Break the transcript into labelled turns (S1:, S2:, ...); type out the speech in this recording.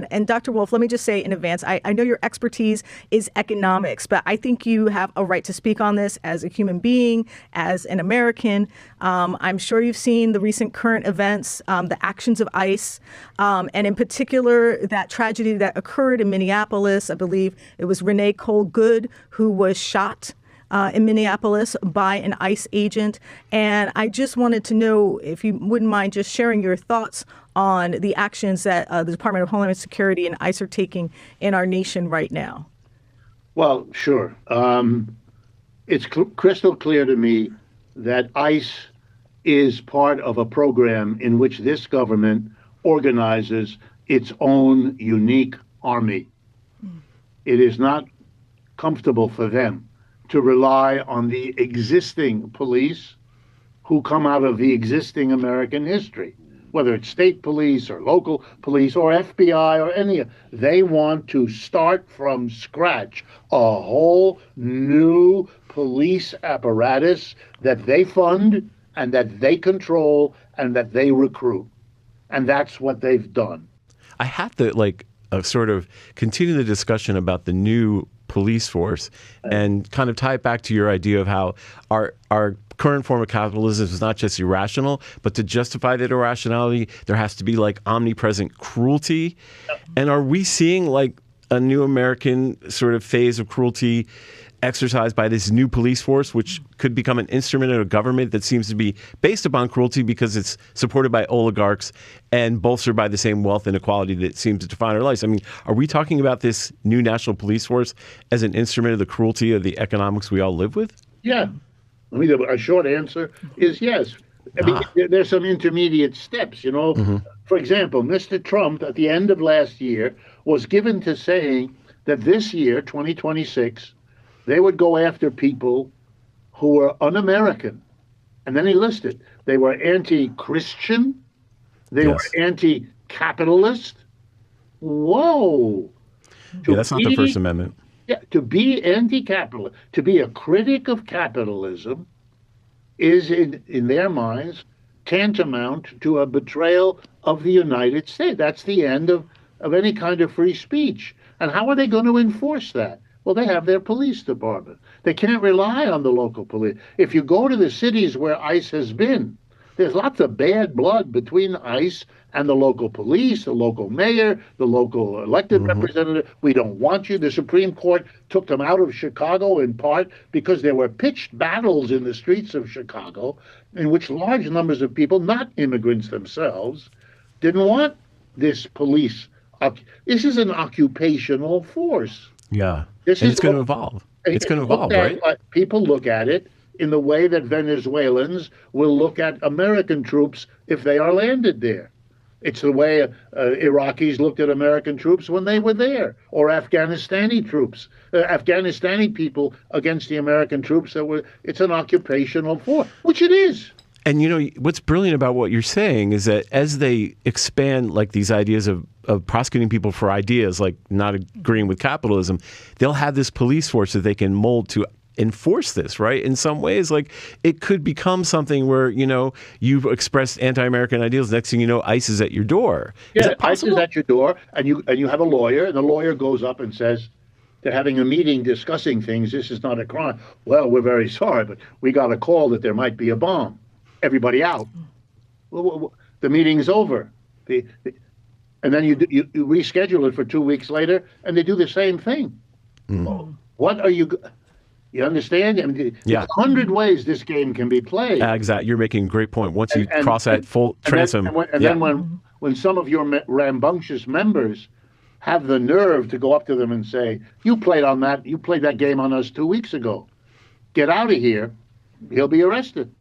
S1: And Dr. Wolff, let me just say in advance, I know your expertise is economics, but I think you have a right to speak on this as a human being, as an American. I'm sure you've seen the recent current events, the actions of ICE, and in particular, that tragedy that occurred in Minneapolis. I believe it was Renee Nicole Good who was shot in Minneapolis by an ICE agent. And I just wanted to know if you wouldn't mind just sharing your thoughts on the actions that the Department of Homeland Security and ICE are taking in our nation right now.
S2: Well, sure. It's crystal clear to me that ICE is part of a program in which this government organizes its own unique army. It is not comfortable for them to rely on the existing police who come out of the existing American history, whether it's state police or local police or FBI or any. They want to start from scratch a whole new police apparatus that they fund and that they control and that they recruit. And that's what they've done.
S3: I have to sort of continue the discussion about the new police force and kind of tie it back to your idea of how our current form of capitalism is not just irrational, but to justify that irrationality, there has to be omnipresent cruelty. And are we seeing a new American sort of phase of cruelty exercised by this new police force, which could become an instrument of a government that seems to be based upon cruelty because it's supported by oligarchs and bolstered by the same wealth inequality that seems to define our lives? I mean, are we talking about this new national police force as an instrument of the cruelty of the economics we all live with?
S2: Yeah. I mean, a short answer is yes. I mean, there's some intermediate steps, For example, Mr. Trump, at the end of last year, was given to saying that this year, 2026, they would go after people who were un-American. And then he listed, they were anti-Christian, they were anti-capitalist. Whoa.
S3: That's not the First Amendment.
S2: Yeah, to be anti-capitalist, to be a critic of capitalism is, in their minds, tantamount to a betrayal of the United States. That's the end of any kind of free speech. And how are they going to enforce that? Well, they have their police department. They can't rely on the local police. If you go to the cities where ICE has been, there's lots of bad blood between ICE and the local police, the local mayor, the local elected representative. We don't want you. The Supreme Court took them out of Chicago in part because there were pitched battles in the streets of Chicago in which large numbers of people, not immigrants themselves, didn't want this police. This is an occupational force.
S3: Yeah. It's going to evolve. It's going to evolve, right?
S2: People look at it in the way that Venezuelans will look at American troops if they are landed there. It's the way Iraqis looked at American troops when they were there, or Afghanistani troops, Afghanistani people against the American troops. It's an occupational force, which it is.
S3: And what's brilliant about what you're saying is that as they expand these ideas of prosecuting people for ideas like not agreeing with capitalism, they'll have this police force that they can mold to enforce this, right? In some ways, it could become something where, you've expressed anti-American ideals. Next thing you know, ICE is at your door.
S2: Yeah, ICE is at your door, and you have a lawyer, and the lawyer goes up and says, they're having a meeting discussing things. This is not a crime. Well, we're very sorry, but we got a call that there might be a bomb. Everybody out. Well, the meeting's over. And then you reschedule it for 2 weeks later, and they do the same thing. What are you? You understand? I mean, there's 100 ways this game can be played.
S3: Exactly. You're making a great point. Once you cross that full transom.
S2: Then when some of your rambunctious members have the nerve to go up to them and say, you played that game on us 2 weeks ago. Get out of here. He'll be arrested.